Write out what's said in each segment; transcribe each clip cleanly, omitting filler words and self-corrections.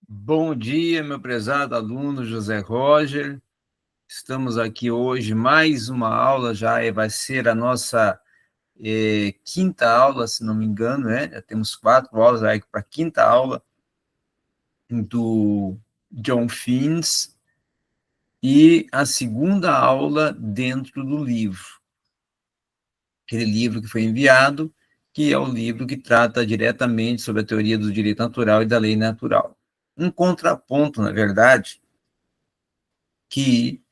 Bom dia, meu prezado aluno José Roger. Estamos aqui hoje, mais uma aula, vai ser a nossa quinta aula, se não me engano, né? Já temos 4 aulas aí para a quinta aula do John Finnes e a segunda aula dentro do livro. Aquele livro que foi enviado, que é o livro que trata diretamente sobre a teoria do direito natural e da lei natural. Um contraponto, na verdade, que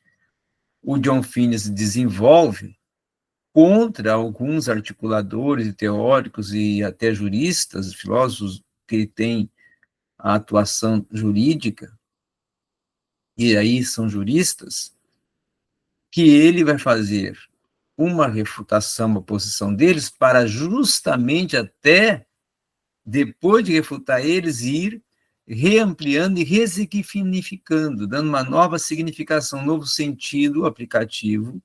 o John Finnes desenvolve contra alguns articuladores e teóricos e até juristas, filósofos que têm a atuação jurídica, e aí são juristas, que ele vai fazer uma refutação, a posição deles, para justamente até, depois de refutar eles, ir reampliando e resignificando, dando uma nova significação, um novo sentido aplicativo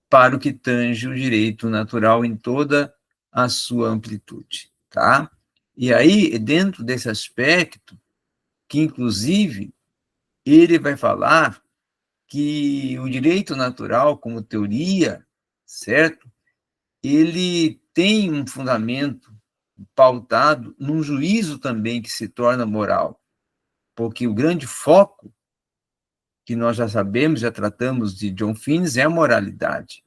para o que tange o direito natural em toda a sua amplitude, tá? E aí, dentro desse aspecto, que inclusive ele vai falar que o direito natural, como teoria, certo? Ele tem um fundamento pautado num juízo também que se torna moral, porque o grande foco que nós já sabemos, já tratamos de John Finnes, é a moralidade.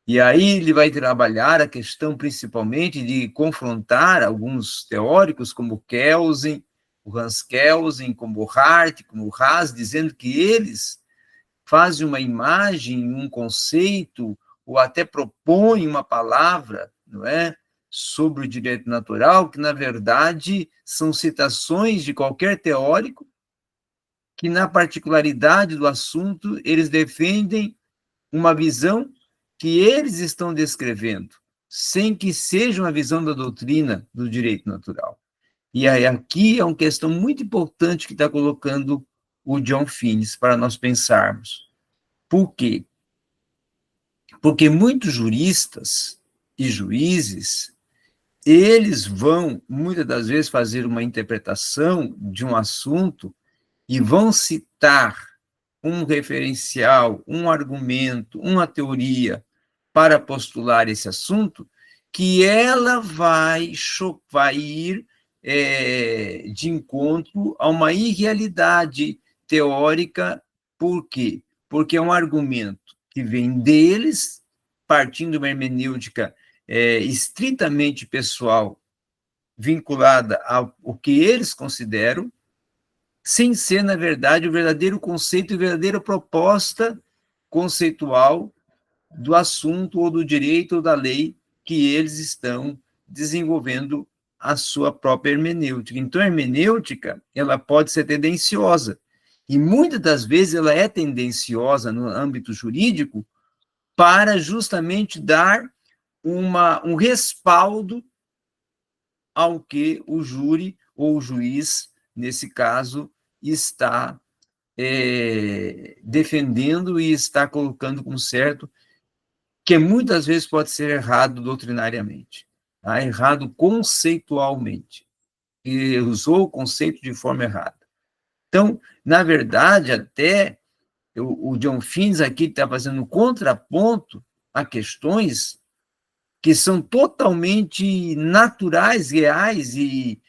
E aí ele vai trabalhar a questão principalmente de confrontar alguns teóricos como Kelsen, o Hans Kelsen, como o Hart, como o Haas, dizendo que eles fazem uma imagem, um conceito, ou até propõem uma palavra, não é, sobre o direito natural, que na verdade são citações de qualquer teórico, que na particularidade do assunto eles defendem uma visão que eles estão descrevendo, sem que seja uma visão da doutrina do direito natural. E aí aqui é uma questão muito importante que está colocando o John Finnes para nós pensarmos. Por quê? Porque muitos juristas e juízes, eles vão, muitas das vezes, fazer uma interpretação de um assunto e vão citar um referencial, um argumento, uma teoria para postular esse assunto, que ela vai ir de encontro a uma irrealidade teórica. Por quê? Porque é um argumento que vem deles, partindo de uma hermenêutica estritamente pessoal, vinculada ao que eles consideram, sem ser, na verdade, o verdadeiro conceito e a verdadeira proposta conceitual do assunto ou do direito ou da lei que eles estão desenvolvendo a sua própria hermenêutica. Então, a hermenêutica, ela pode ser tendenciosa, e muitas das vezes ela é tendenciosa no âmbito jurídico para justamente dar um respaldo ao que o júri ou o juiz, nesse caso, está defendendo e está colocando como certo, que muitas vezes pode ser errado doutrinariamente, tá? Errado conceitualmente, e usou o conceito de forma errada. Então, na verdade, até o John Finnes aqui está fazendo um contraponto a questões que são totalmente naturais, reais e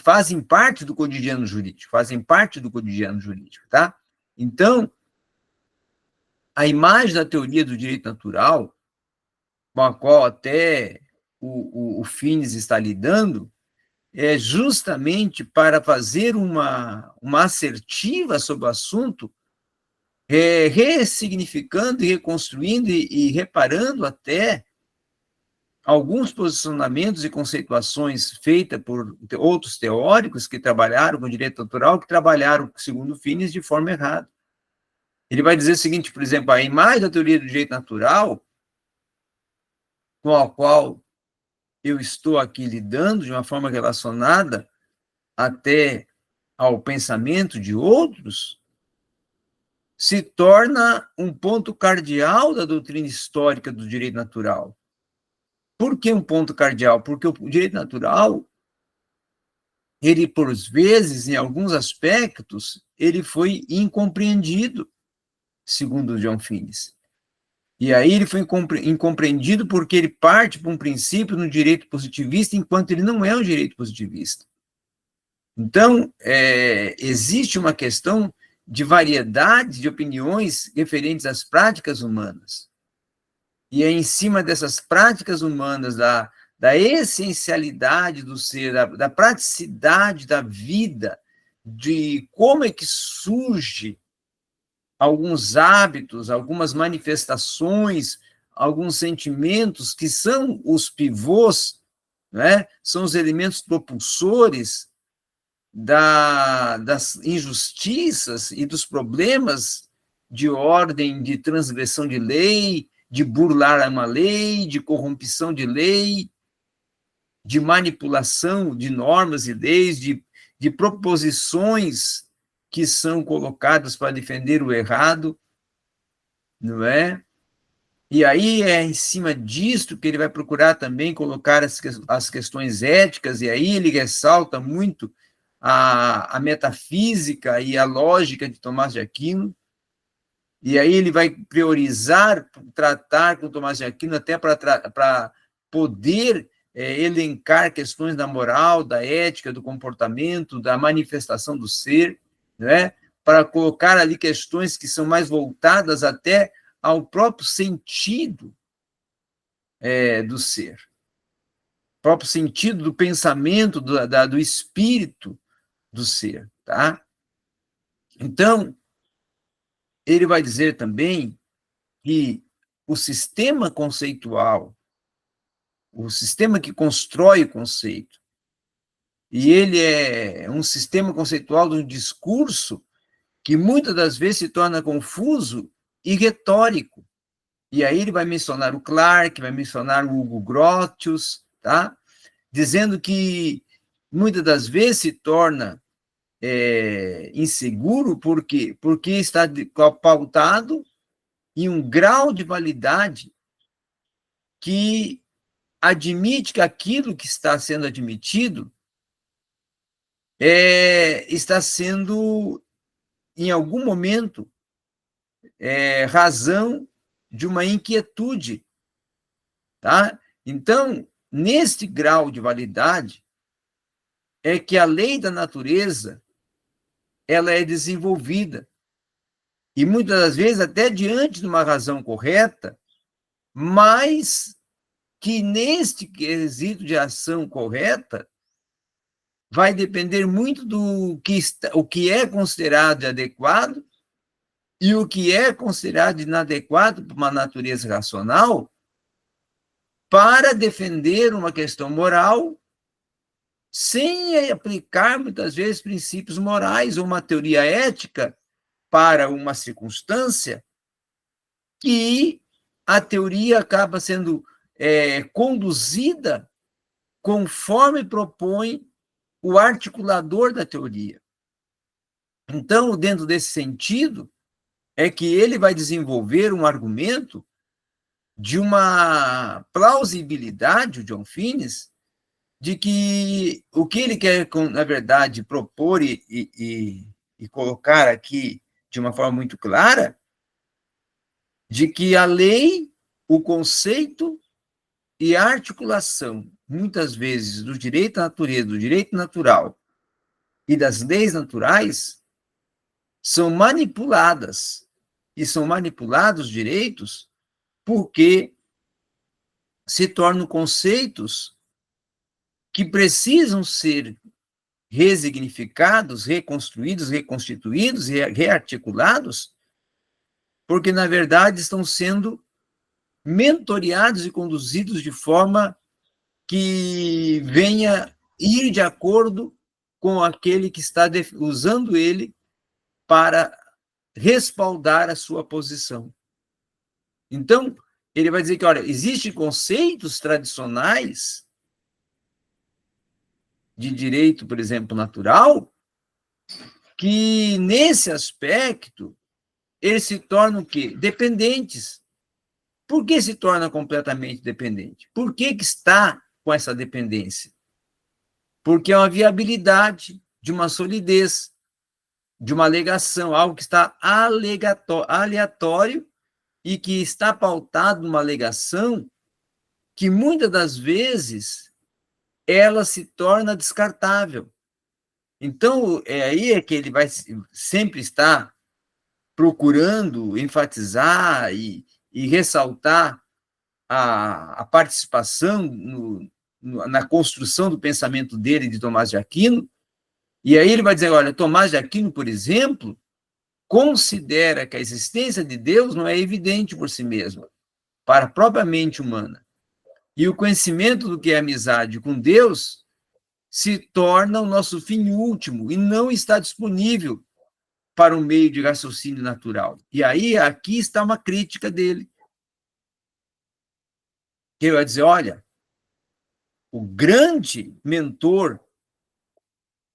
fazem parte do cotidiano jurídico, tá? Então, a imagem da teoria do direito natural, com a qual até o Finnes está lidando, é justamente para fazer uma assertiva sobre o assunto, ressignificando e reconstruindo e reparando até alguns posicionamentos e conceituações feitas por outros teóricos que trabalharam com direito natural, que trabalharam, segundo Finnes, de forma errada. Ele vai dizer o seguinte, por exemplo, a imagem da teoria do direito natural, com a qual eu estou aqui lidando de uma forma relacionada até ao pensamento de outros, se torna um ponto cardeal da doutrina histórica do direito natural. Por que um ponto cardeal? Porque o direito natural ele, por vezes, em alguns aspectos, ele foi incompreendido, segundo John Finnes. E aí ele foi incompreendido porque ele parte para um princípio no direito positivista, enquanto ele não é um direito positivista. Então, existe uma questão de variedade de opiniões referentes às práticas humanas. E é em cima dessas práticas humanas, da essencialidade do ser, da praticidade da vida, de como é que surge alguns hábitos, algumas manifestações, alguns sentimentos que são os pivôs, né? São os elementos propulsores das injustiças e dos problemas de ordem de transgressão de lei, de burlar uma lei, de corrupção de lei, de manipulação de normas e leis, de proposições que são colocadas para defender o errado, não é? E aí é em cima disto que ele vai procurar também colocar as questões éticas, e aí ele ressalta muito a metafísica e a lógica de Tomás de Aquino, e aí ele vai priorizar, tratar com Tomás de Aquino até para poder elencar questões da moral, da ética, do comportamento, da manifestação do ser, né? Para colocar ali questões que são mais voltadas até ao próprio sentido do ser, próprio sentido do pensamento, do espírito do ser, tá? Então, ele vai dizer também que o sistema conceitual, o sistema que constrói o conceito, e ele é um sistema conceitual de um discurso que muitas das vezes se torna confuso e retórico. E aí ele vai mencionar o Clarke, vai mencionar o Hugo Grotius, tá? Dizendo que muitas das vezes se torna inseguro porque está pautado em um grau de validade que admite que aquilo que está sendo admitido está sendo, em algum momento, razão de uma inquietude, tá? Então, neste grau de validade, é que a lei da natureza ela é desenvolvida. E muitas das vezes até diante de uma razão correta, mas que neste quesito de ação correta vai depender muito do que o que é considerado adequado e o que é considerado inadequado para uma natureza racional para defender uma questão moral sem aplicar, muitas vezes, princípios morais ou uma teoria ética para uma circunstância que a teoria acaba sendo conduzida conforme propõe o articulador da teoria. Então, dentro desse sentido, é que ele vai desenvolver um argumento de uma plausibilidade, o John Finnes, de que o que ele quer, na verdade, propor e colocar aqui de uma forma muito clara, de que a lei, o conceito e a articulação, muitas vezes, do direito à natureza, do direito natural e das leis naturais, são manipuladas, e são manipulados direitos porque se tornam conceitos que precisam ser resignificados, reconstruídos, reconstituídos e rearticulados, porque, na verdade, estão sendo mentoreados e conduzidos de forma que venha ir de acordo com aquele que está usando ele para respaldar a sua posição. Então, ele vai dizer que, olha, existem conceitos tradicionais de direito, por exemplo, natural, que, nesse aspecto, eles se tornam o quê? Dependentes. Por que se torna completamente dependente? Por que está com essa dependência? porque é uma viabilidade de uma solidez, de uma alegação, algo que está aleatório e que está pautado numa alegação que muitas das vezes ela se torna descartável. Então, aí é que ele vai sempre estar procurando enfatizar e ressaltar a participação na construção do pensamento dele, de Tomás de Aquino, e aí ele vai dizer, olha, Tomás de Aquino, por exemplo, considera que a existência de Deus não é evidente por si mesma, para a própria mente humana. E o conhecimento do que é amizade com Deus se torna o nosso fim último e não está disponível para um meio de raciocínio natural. E aí, aqui está uma crítica dele, que ele vai dizer, olha, o grande mentor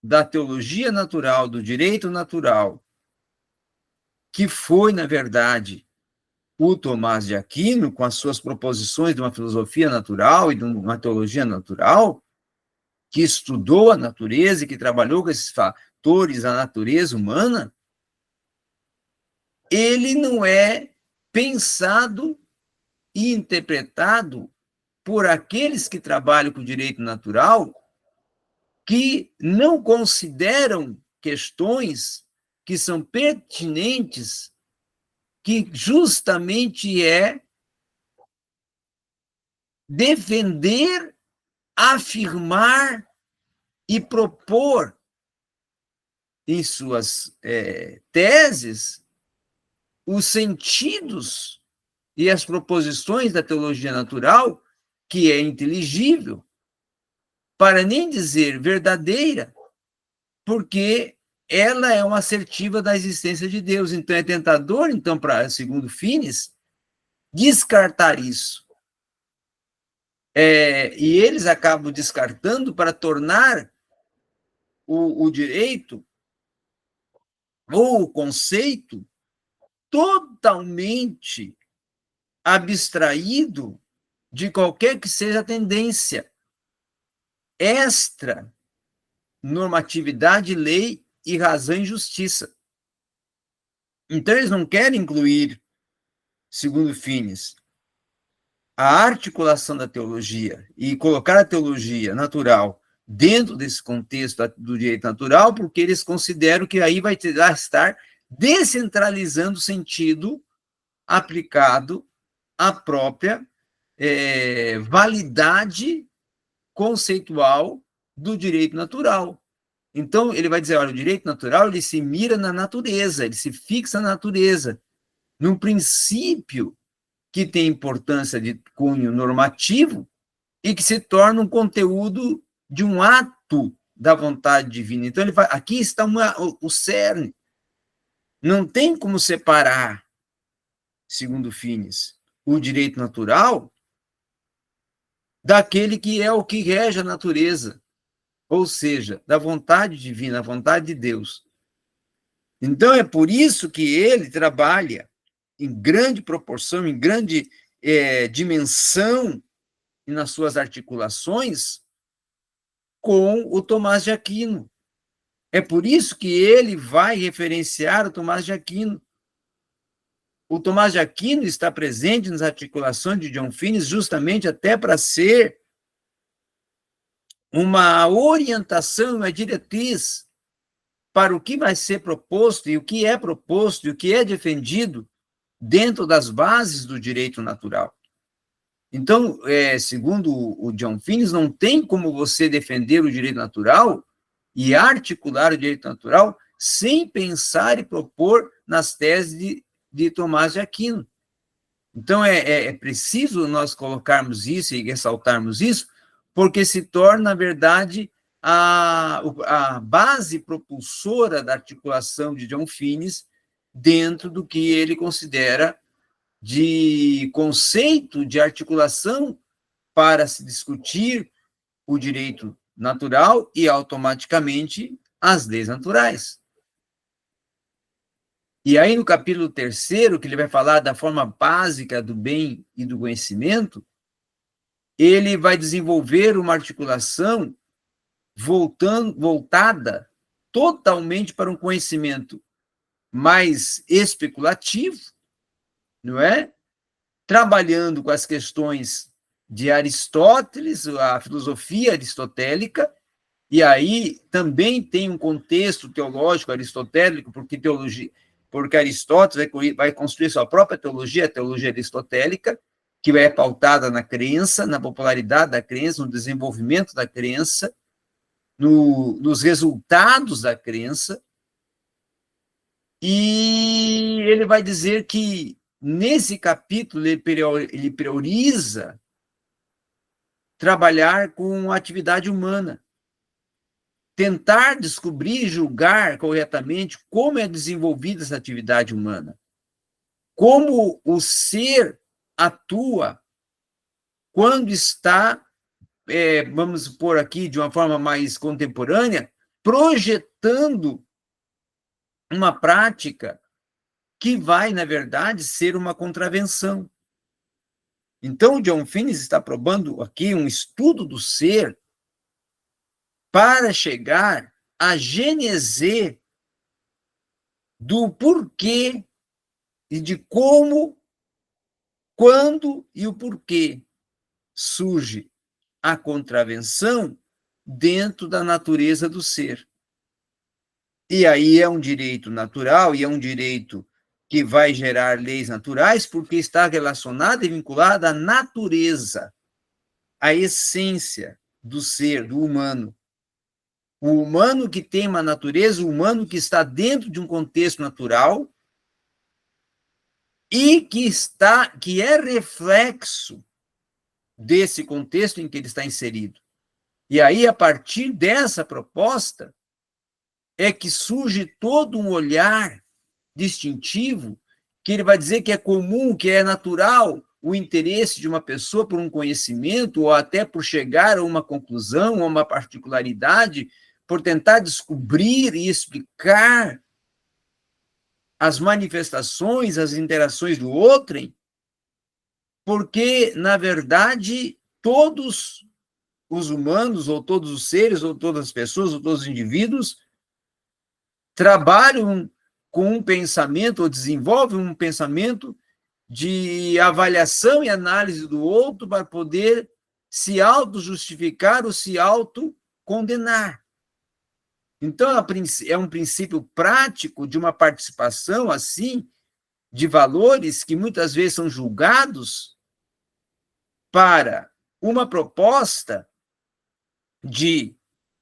da teologia natural, do direito natural, que foi, na verdade, o Tomás de Aquino, com as suas proposições de uma filosofia natural e de uma teologia natural, que estudou a natureza e que trabalhou com esses fatores da natureza humana, ele não é pensado e interpretado por aqueles que trabalham com o direito natural, que não consideram questões que são pertinentes, que justamente é defender, afirmar e propor em suas teses os sentidos e as proposições da teologia natural, que é inteligível, para nem dizer verdadeira, porque ela é uma assertiva da existência de Deus. Então, é tentador, então, para segundo Finis, descartar isso. E eles acabam descartando para tornar o direito ou o conceito totalmente abstraído de qualquer que seja a tendência extra normatividade, lei e razão e justiça. Então, eles não querem incluir, segundo Finis, a articulação da teologia e colocar a teologia natural dentro desse contexto do direito natural, porque eles consideram que aí vai estar descentralizando o sentido aplicado à própria validade conceitual do direito natural. Então, ele vai dizer, olha, o direito natural, ele se mira na natureza, ele se fixa na natureza, num princípio que tem importância de cunho normativo e que se torna um conteúdo de um ato da vontade divina. Então, ele fala, aqui está o cerne. Não tem como separar, segundo Finis, o direito natural daquele que é o que rege a natureza, ou seja, da vontade divina, a vontade de Deus. Então, é por isso que ele trabalha em grande proporção, em grande dimensão, e nas suas articulações, com o Tomás de Aquino. É por isso que ele vai referenciar o Tomás de Aquino. O Tomás de Aquino está presente nas articulações de John Finis justamente até para ser uma orientação, uma diretriz para o que vai ser proposto e o que é proposto e o que é defendido dentro das bases do direito natural. Então, segundo o John Finis, não tem como você defender o direito natural e articular o direito natural sem pensar e propor nas teses de Tomás de Aquino. Então, é preciso nós colocarmos isso e ressaltarmos isso, porque se torna, na verdade, a base propulsora da articulação de John Finis dentro do que ele considera de conceito de articulação para se discutir o direito natural e, automaticamente, as leis naturais. E aí, no capítulo 3º, que ele vai falar da forma básica do bem e do conhecimento, ele vai desenvolver uma articulação voltada totalmente para um conhecimento mais especulativo, não é? Trabalhando com as questões de Aristóteles, a filosofia aristotélica, e aí também tem um contexto teológico aristotélico, porque Aristóteles vai construir sua própria teologia, a teologia aristotélica, que é pautada na crença, na popularidade da crença, no desenvolvimento da crença, nos resultados da crença, e ele vai dizer que, nesse capítulo, ele prioriza trabalhar com a atividade humana, tentar descobrir e julgar corretamente como é desenvolvida essa atividade humana, como o ser atua quando está, vamos pôr aqui de uma forma mais contemporânea, projetando uma prática que vai, na verdade, ser uma contravenção. Então, o John Finnis está probando aqui um estudo do ser para chegar à gênese do porquê e de como, quando e o porquê surge a contravenção dentro da natureza do ser. E aí é um direito natural e é um direito que vai gerar leis naturais, porque está relacionado e vinculado à natureza, à essência do ser, do humano. O humano que tem uma natureza, o humano que está dentro de um contexto natural e que é reflexo desse contexto em que ele está inserido. E aí, a partir dessa proposta, é que surge todo um olhar distintivo, que ele vai dizer que é comum, que é natural o interesse de uma pessoa por um conhecimento, ou até por chegar a uma conclusão, a uma particularidade, por tentar descobrir e explicar as manifestações, as interações do outrem, porque, na verdade, todos os humanos, ou todos os seres, ou todas as pessoas, ou todos os indivíduos, trabalham com um pensamento, ou desenvolvem um pensamento de avaliação e análise do outro para poder se auto-justificar ou se auto-condenar. Então, é um princípio prático de uma participação, assim, de valores que muitas vezes são julgados para uma proposta de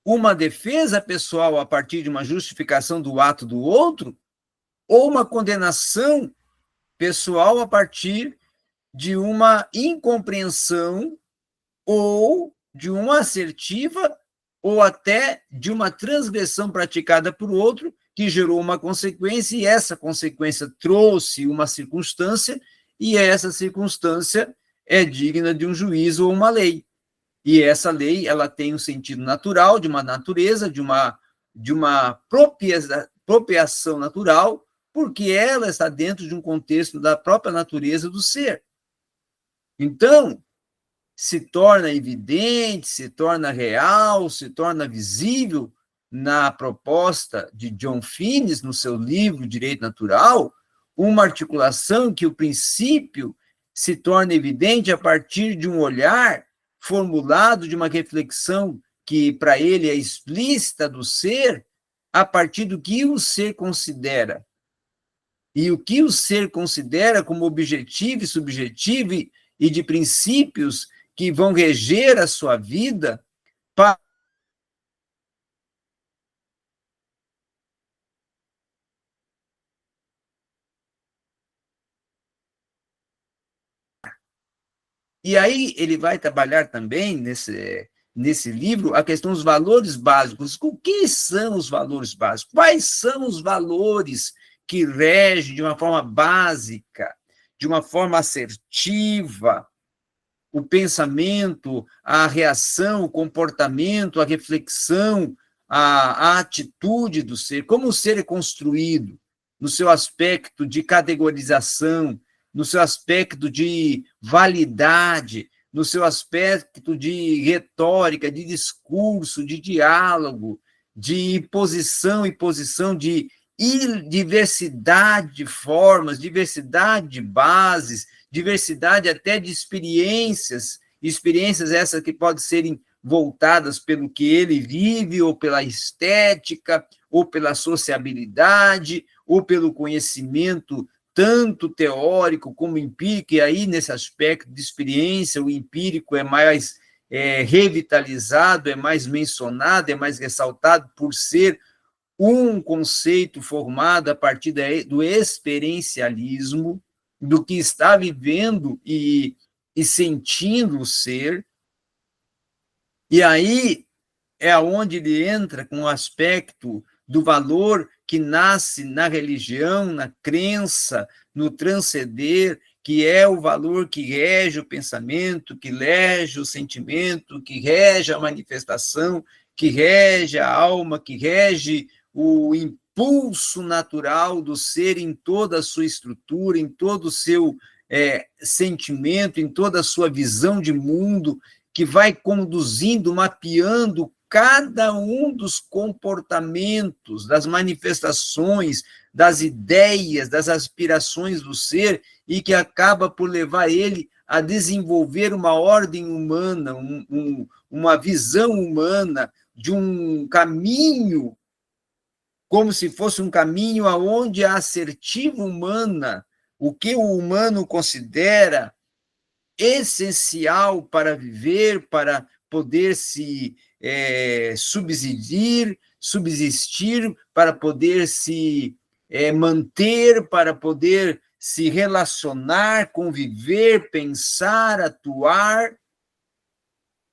uma defesa pessoal a partir de uma justificação do ato do outro, ou uma condenação pessoal a partir de uma incompreensão ou de uma assertiva ou até de uma transgressão praticada por outro que gerou uma consequência, e essa consequência trouxe uma circunstância, e essa circunstância é digna de um juízo ou uma lei. E essa lei, ela tem um sentido natural, de uma natureza, de uma propriação natural, porque ela está dentro de um contexto da própria natureza do ser. Então, se torna evidente, se torna real, se torna visível na proposta de John Finnis, no seu livro Direito Natural, uma articulação que o princípio se torna evidente a partir de um olhar formulado, de uma reflexão que para ele é explícita do ser, a partir do que o ser considera. E o que o ser considera como objetivo e subjetivo e de princípios que vão reger a sua vida para E aí ele vai trabalhar também nesse livro a questão dos valores básicos. O que são os valores básicos? Quais são os valores que regem de uma forma básica, de uma forma assertiva, o pensamento, a reação, o comportamento, a reflexão, a atitude do ser? Como o ser é construído no seu aspecto de categorização, no seu aspecto de validade, no seu aspecto de retórica, de discurso, de diálogo, de posição e posição, de diversidade de formas, diversidade de bases, diversidade até de experiências essas que podem serem voltadas pelo que ele vive, ou pela estética, ou pela sociabilidade, ou pelo conhecimento tanto teórico como empírico, e aí, nesse aspecto de experiência, o empírico é mais revitalizado, é mais mencionado, é mais ressaltado por ser um conceito formado a partir do experiencialismo, do que está vivendo e sentindo o ser, e aí é onde ele entra com o aspecto do valor que nasce na religião, na crença, no transcender, que é o valor que rege o pensamento, que rege o sentimento, que rege a manifestação, que rege a alma, que rege o impulso natural do ser em toda a sua estrutura, em todo o seu sentimento, em toda a sua visão de mundo, que vai conduzindo, mapeando cada um dos comportamentos, das manifestações, das ideias, das aspirações do ser, e que acaba por levar ele a desenvolver uma ordem humana, uma visão humana de um caminho, como se fosse um caminho aonde a assertiva humana, o que o humano considera essencial para viver, para poder se subsistir, para poder se manter, para poder se relacionar, conviver, pensar, atuar,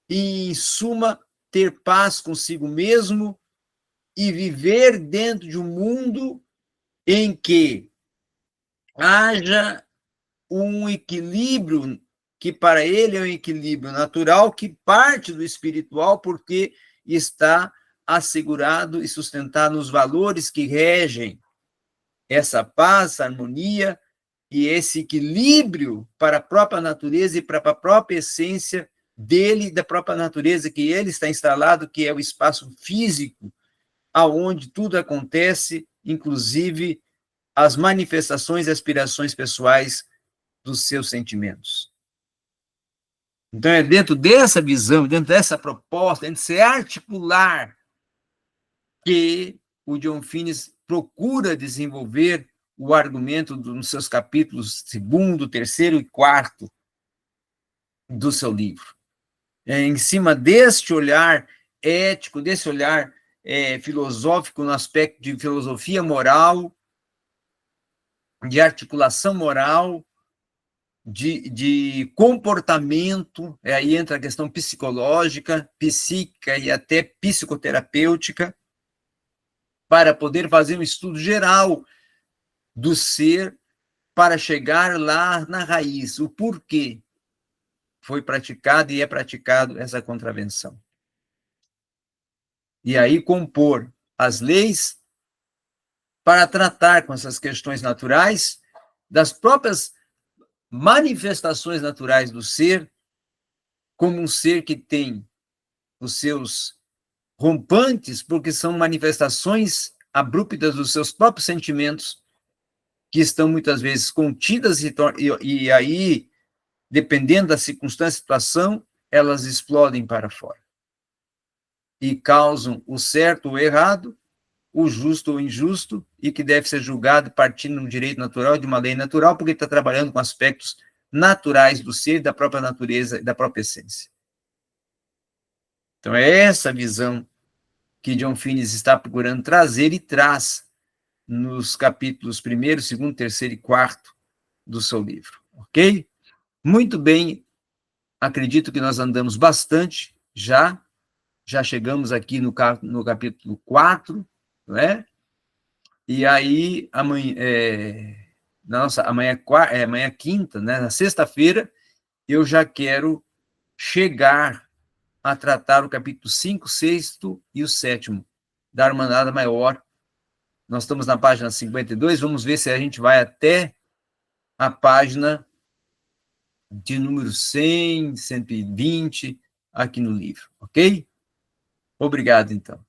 e, em suma, ter paz consigo mesmo e viver dentro de um mundo em que haja um equilíbrio que para ele é um equilíbrio natural, que parte do espiritual, porque está assegurado e sustentado nos valores que regem essa paz, essa harmonia e esse equilíbrio para a própria natureza e para a própria essência dele, da própria natureza que ele está instalado, que é o espaço físico, aonde tudo acontece, inclusive as manifestações e aspirações pessoais dos seus sentimentos. Então, é dentro dessa visão, dentro dessa proposta, dentro desse articular, que o John Finnes procura desenvolver o argumento nos seus capítulos 2º, 3º e 4º do seu livro. Em cima deste olhar ético, desse olhar filosófico, no aspecto de filosofia moral, de articulação moral, de comportamento, aí entra a questão psicológica, psíquica e até psicoterapêutica, para poder fazer um estudo geral do ser, para chegar lá na raiz, o porquê foi praticado e é praticado essa contravenção. E aí compor as leis para tratar com essas questões naturais, das próprias manifestações naturais do ser, como um ser que tem os seus rompantes, porque são manifestações abruptas dos seus próprios sentimentos, que estão muitas vezes contidas e aí, dependendo da circunstância e situação, elas explodem para fora. E causam o certo ou o errado, o justo ou o injusto, e que deve ser julgado partindo de um direito natural, de uma lei natural, porque está trabalhando com aspectos naturais do ser, da própria natureza e da própria essência. Então, é essa visão que John Finnes está procurando trazer e traz nos capítulos 1º, 2º, 3º e 4º do seu livro, ok? Muito bem, acredito que nós andamos bastante, já chegamos aqui no capítulo 4, não é? E aí, amanhã, amanhã quinta, né, na sexta-feira, eu já quero chegar a tratar o capítulo 5, 6º e o 7º, da Irmandade Maior. Nós estamos na página 52, vamos ver se a gente vai até a página de número 100, 120, aqui no livro, ok? Obrigado, então.